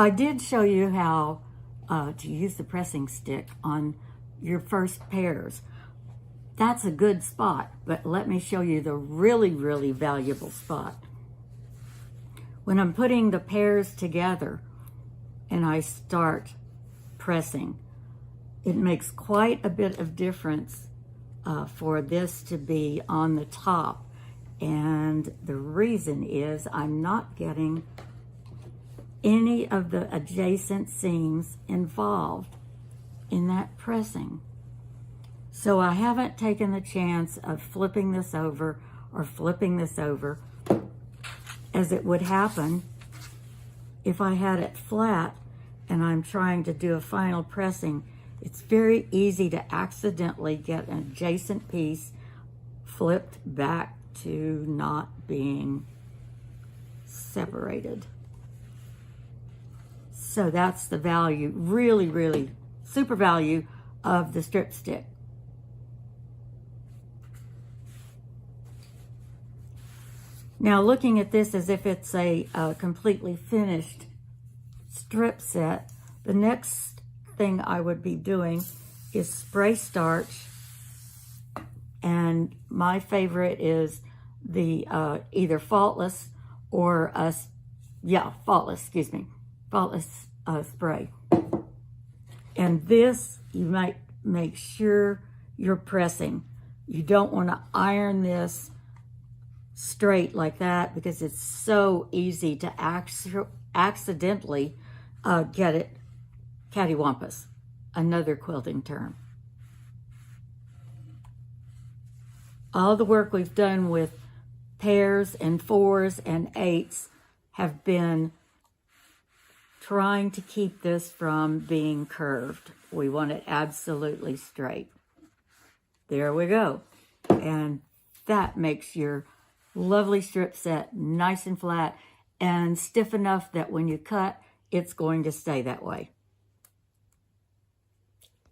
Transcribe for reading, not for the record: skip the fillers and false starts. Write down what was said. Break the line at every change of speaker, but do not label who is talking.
I did show you how to use the pressing stick on your first pairs. That's a good spot, but let me show you the really, really valuable spot. When I'm putting the pairs together and I start pressing, it makes quite a bit of difference for this to be on the top. And the reason is I'm not getting any of the adjacent seams involved in that pressing. So I haven't taken the chance of flipping this over or flipping this over, as it would happen if I had it flat and I'm trying to do a final pressing. It's very easy to accidentally get an adjacent piece flipped back to not being separated. So that's the value, really, really super value of the strip stick. Now, looking at this as if it's a completely finished strip set, the next thing I would be doing is spray starch, and my favorite is the either faultless or faultless spray. And this, you might make sure you're pressing. You don't want to iron this straight like that, because it's so easy to accidentally get it cattywampus, another quilting term. All the work we've done with pairs and 4s and 8s have been trying to keep this from being curved. We want it absolutely straight. There we go. And that makes your lovely strip set nice and flat and stiff enough that when you cut, it's going to stay that way.